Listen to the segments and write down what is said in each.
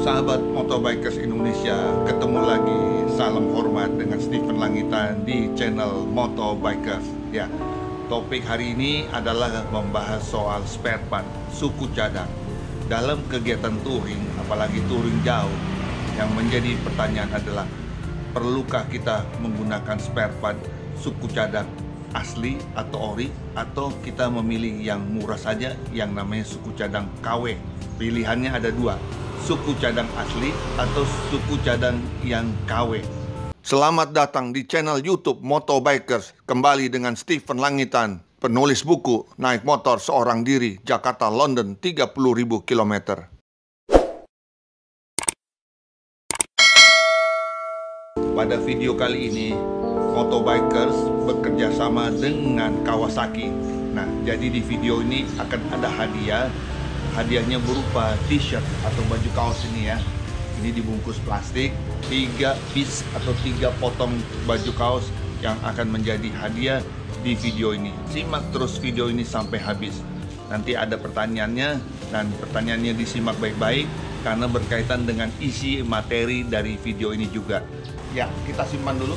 Sahabat Motobikers Indonesia, ketemu lagi, salam hormat dengan Stephen Langitan di channel Motobikers. Ya, topik hari ini adalah membahas soal spare part suku cadang dalam kegiatan touring, apalagi touring jauh. Yang menjadi pertanyaan adalah, perlukah kita menggunakan spare part suku cadang asli atau ori, atau kita memilih yang murah saja yang namanya suku cadang KW? Pilihannya ada dua, suku cadang asli atau suku cadang yang KW. Selamat datang di channel YouTube Motobikers, kembali dengan Stephen Langitan, penulis buku Naik Motor Seorang Diri Jakarta London 30.000 km. Pada video kali ini, Motobikers bekerja sama dengan Kawasaki. Nah, jadi di video ini akan ada hadiah. Hadiahnya berupa t-shirt atau baju kaos ini ya. Ini dibungkus plastik, 3 piece atau 3 potong baju kaos yang akan menjadi hadiah di video ini. Simak terus video ini sampai habis. Nanti ada pertanyaannya, dan pertanyaannya disimak baik-baik karena berkaitan dengan isi materi dari video ini juga. Ya, kita simpan dulu.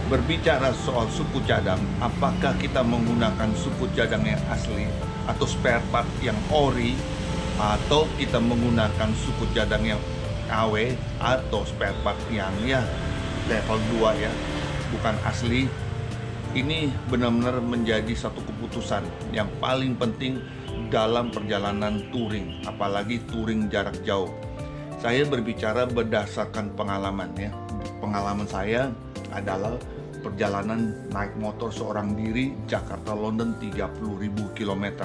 Berbicara soal suku cadang, apakah kita menggunakan suku cadang yang asli atau spare part yang ori, atau kita menggunakan suku cadang yang KW atau spare part yang ya level 2 ya, bukan asli? Ini benar-benar menjadi satu keputusan yang paling penting dalam perjalanan touring, apalagi touring jarak jauh. Saya berbicara berdasarkan pengalaman ya. Pengalaman saya adalah perjalanan naik motor seorang diri Jakarta London 30.000 km.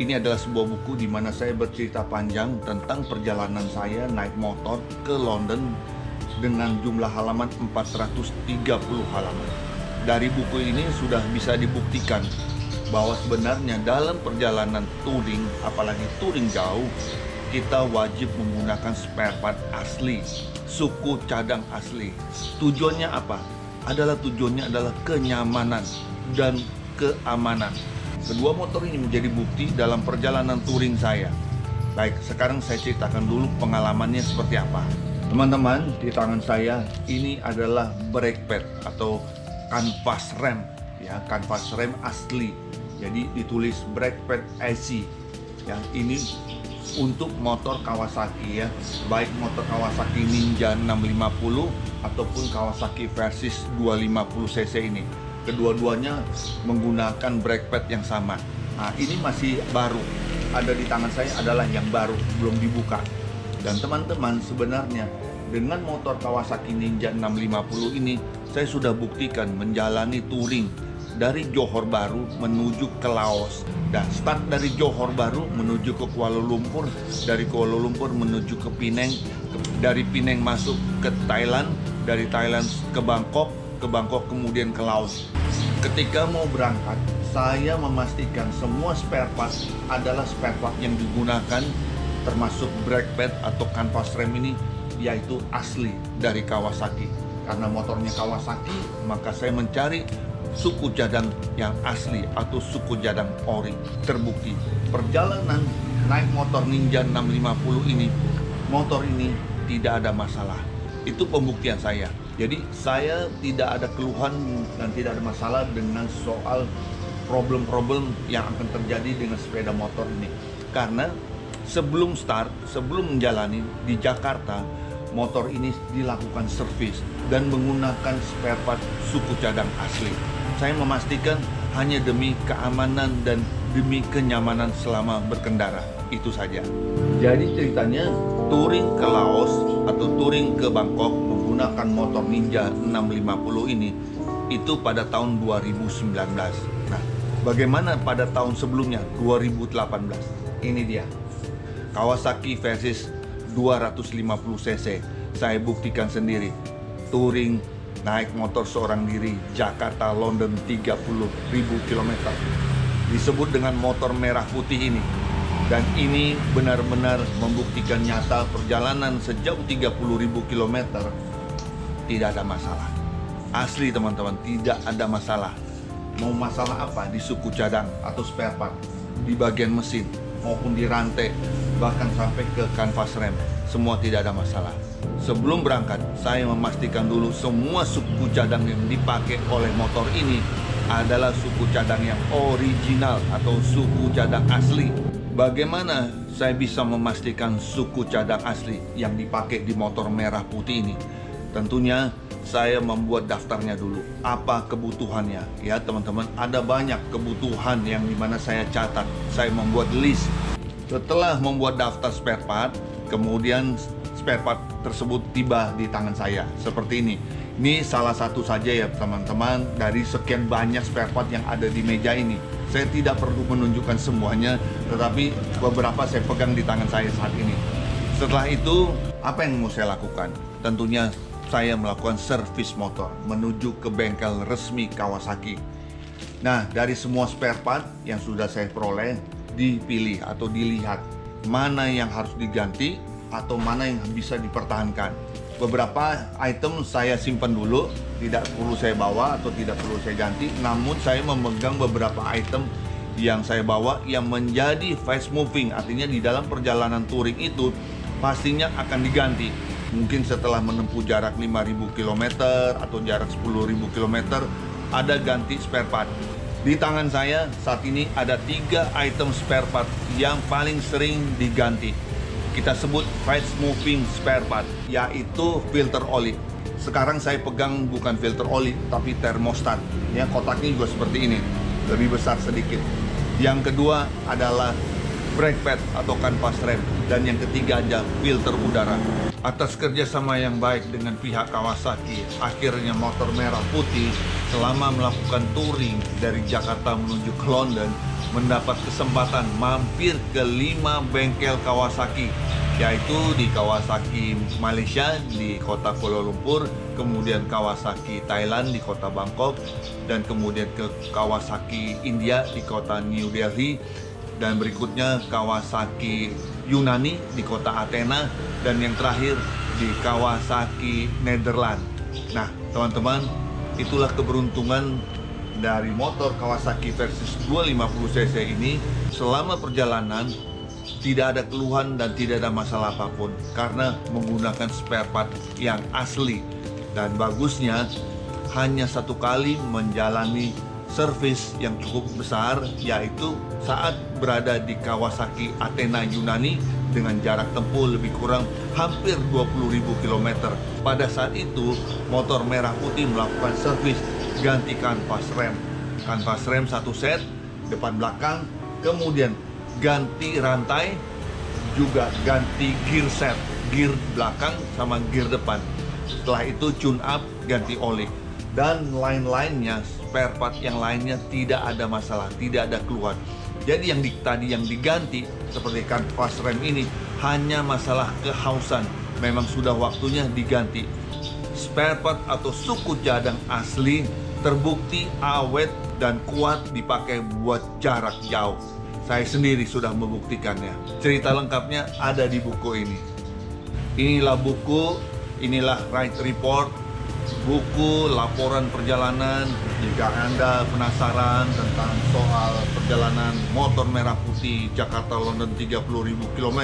Ini adalah sebuah buku di mana saya bercerita panjang tentang perjalanan saya naik motor ke London dengan jumlah halaman 430 halaman. Dari buku ini sudah bisa dibuktikan bahwa sebenarnya dalam perjalanan touring, apalagi touring jauh, kita wajib menggunakan spare part asli, suku cadang asli. Tujuannya apa? Tujuannya adalah kenyamanan dan keamanan. Kedua motor ini menjadi bukti dalam perjalanan touring saya. Baik, sekarang saya ceritakan dulu pengalamannya seperti apa. Teman-teman, di tangan saya ini adalah brake pad atau kanvas rem ya, kanvas rem asli. Jadi ditulis brake pad AC. Yang ini untuk motor Kawasaki ya, baik motor Kawasaki Ninja 650 ataupun Kawasaki Versys 250cc ini. Kedua-duanya menggunakan brake pad yang sama. Nah, ini masih baru. Ada di tangan saya adalah yang baru, belum dibuka. Dan teman-teman, sebenarnya dengan motor Kawasaki Ninja 650 ini saya sudah buktikan menjalani touring dari Johor Bahru menuju ke Laos, dan start dari Johor Bahru menuju ke Kuala Lumpur, dari Kuala Lumpur menuju ke Penang, dari Penang masuk ke Thailand, dari Thailand ke Bangkok kemudian ke Laos. Ketika mau berangkat, saya memastikan semua spare part adalah spare part yang digunakan, termasuk brake pad atau kanvas rem ini, yaitu asli dari Kawasaki. Karena motornya Kawasaki, maka saya mencari suku cadang yang asli atau suku cadang ori. Terbukti perjalanan naik motor Ninja 650 ini, motor ini tidak ada masalah. Itu pembuktian saya. Jadi saya tidak ada keluhan dan tidak ada masalah dengan soal problem-problem yang akan terjadi dengan sepeda motor ini. Karena sebelum start, sebelum menjalani di Jakarta, motor ini dilakukan servis dan menggunakan spare part suku cadang asli. Saya memastikan hanya demi keamanan dan demi kenyamanan selama berkendara. Itu saja. Jadi ceritanya, touring ke Laos atau touring ke Bangkok menggunakan motor Ninja 650 ini itu pada tahun 2019. Nah, bagaimana pada tahun sebelumnya, 2018? Ini dia, Kawasaki Versys 250cc. Saya buktikan sendiri, touring naik motor seorang diri Jakarta London 30.000 km. Disebut dengan motor merah putih ini. Dan ini benar-benar membuktikan nyata perjalanan sejauh 30.000 km tidak ada masalah. Asli teman-teman, tidak ada masalah. Mau masalah apa di suku cadang atau spare part? di bagian mesin maupun di rantai, bahkan sampai ke kanvas rem, semua tidak ada masalah. Sebelum berangkat, saya memastikan dulu semua suku cadang yang dipakai oleh motor ini adalah suku cadang yang original atau suku cadang asli. Bagaimana saya bisa memastikan suku cadang asli yang dipakai di motor merah putih ini? Tentunya saya membuat daftarnya dulu. Apa kebutuhannya? Ya teman-teman, ada banyak kebutuhan yang dimana saya catat. Saya membuat list. Setelah membuat daftar spare part, kemudian spare part tersebut tiba di tangan saya seperti ini. Ini salah satu saja ya teman-teman dari sekian banyak spare part yang ada di meja ini. Saya tidak perlu menunjukkan semuanya, tetapi beberapa saya pegang di tangan saya saat ini. Setelah itu, apa yang mau saya lakukan? Tentunya saya melakukan servis motor menuju ke bengkel resmi Kawasaki. Nah, dari semua spare part yang sudah saya peroleh, dipilih atau dilihat mana yang harus diganti atau mana yang bisa dipertahankan. Beberapa item saya simpan dulu, tidak perlu saya bawa atau tidak perlu saya ganti. Namun saya memegang beberapa item yang saya bawa yang menjadi fast moving, artinya di dalam perjalanan touring itu pastinya akan diganti. Mungkin setelah menempuh jarak 5.000 km atau jarak 10.000 km ada ganti spare part. Di tangan saya saat ini ada 3 item spare part yang paling sering diganti. Kita sebut fast moving spare part, yaitu filter oli. Sekarang saya pegang bukan filter oli, tapi termostat. Ya, kotaknya juga seperti ini, lebih besar sedikit. Yang kedua adalah brake pad atau kanvas rem. Dan yang ketiga ada filter udara. Atas kerjasama yang baik dengan pihak Kawasaki, akhirnya motor merah putih selama melakukan touring dari Jakarta menuju ke London mendapat kesempatan mampir ke 5 bengkel Kawasaki, yaitu di Kawasaki Malaysia di kota Kuala Lumpur, kemudian Kawasaki Thailand di kota Bangkok, dan kemudian ke Kawasaki India di kota New Delhi, dan berikutnya Kawasaki Yunani di kota Athena, dan yang terakhir di Kawasaki Netherlands. Nah teman-teman, itulah keberuntungan dari motor Kawasaki Versys 250cc ini. Selama perjalanan tidak ada keluhan dan tidak ada masalah apapun karena menggunakan spare part yang asli. Dan bagusnya hanya satu kali menjalani servis yang cukup besar, yaitu saat berada di Kawasaki Athena Yunani dengan jarak tempuh lebih kurang hampir 20.000 km. Pada saat itu motor merah putih melakukan servis ganti kanvas rem. Kanvas rem 1 set depan belakang, kemudian ganti rantai, juga ganti gear set, gear belakang sama gear depan. Setelah itu tune up, ganti oli, dan lain-lainnya, spare part yang lainnya tidak ada masalah, tidak ada keluhan. Jadi yang tadi yang diganti seperti kanvas rem ini hanya masalah kehausan, memang sudah waktunya diganti. Spare part atau suku cadang asli terbukti awet dan kuat dipakai buat jarak jauh. Saya sendiri sudah membuktikannya. Cerita lengkapnya ada di buku ini. Inilah buku, inilah ride report, buku laporan perjalanan. Jika Anda penasaran tentang soal perjalanan motor merah putih Jakarta London 30.000 km,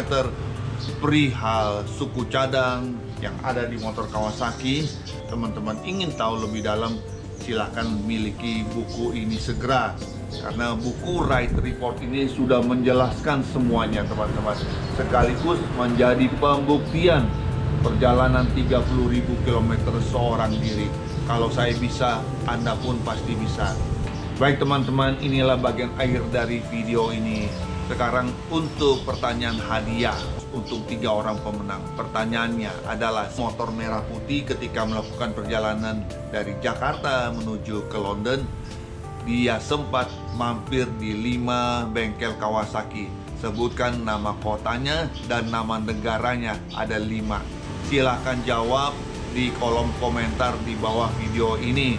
perihal suku cadang yang ada di motor Kawasaki, teman-teman ingin tahu lebih dalam, silahkan miliki buku ini segera, karena buku Ride Report ini sudah menjelaskan semuanya teman-teman, sekaligus menjadi pembuktian perjalanan 30.000 km seorang diri. Kalau saya bisa, Anda pun pasti bisa. Baik teman-teman, inilah bagian akhir dari video ini. Sekarang untuk pertanyaan hadiah untuk 3 orang pemenang. Pertanyaannya adalah, motor merah putih ketika melakukan perjalanan dari Jakarta menuju ke London, dia sempat mampir di 5 bengkel Kawasaki. Sebutkan nama kotanya dan nama negaranya, ada 5. Silahkan jawab di kolom komentar di bawah video ini.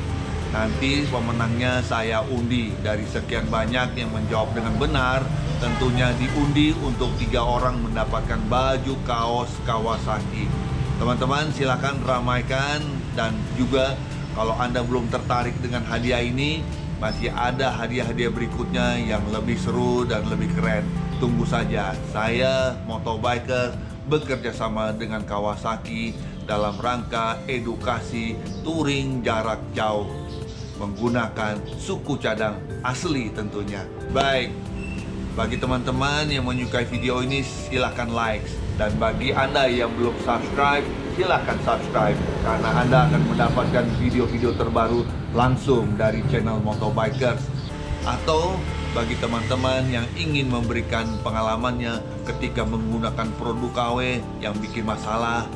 Nanti pemenangnya saya undi. Dari sekian banyak yang menjawab dengan benar, tentunya diundi untuk 3 orang mendapatkan baju kaos Kawasaki. Teman-teman silahkan ramaikan, dan juga kalau Anda belum tertarik dengan hadiah ini, Masih ada hadiah-hadiah berikutnya yang lebih seru dan lebih keren. Tunggu saja. Saya Motobiker bekerja sama dengan Kawasaki dalam rangka edukasi touring jarak jauh menggunakan suku cadang asli tentunya. Baik, bagi teman-teman yang menyukai video ini silahkan like, dan bagi Anda yang belum subscribe silahkan subscribe, karena Anda akan mendapatkan video-video terbaru langsung dari channel Motobikers. Atau bagi teman-teman yang ingin memberikan pengalamannya ketika menggunakan produk KW yang bikin masalah,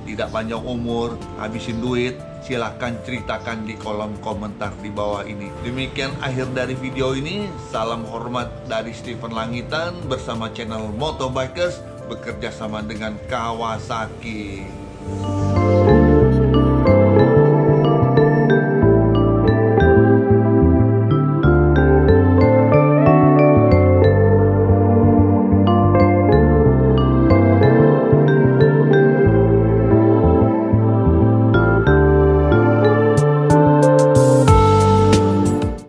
tidak panjang umur, habisin duit, silahkan ceritakan di kolom komentar di bawah ini. Demikian akhir dari video ini. Salam hormat dari Steven Langitan bersama channel Motobikers bekerja sama dengan Kawasaki.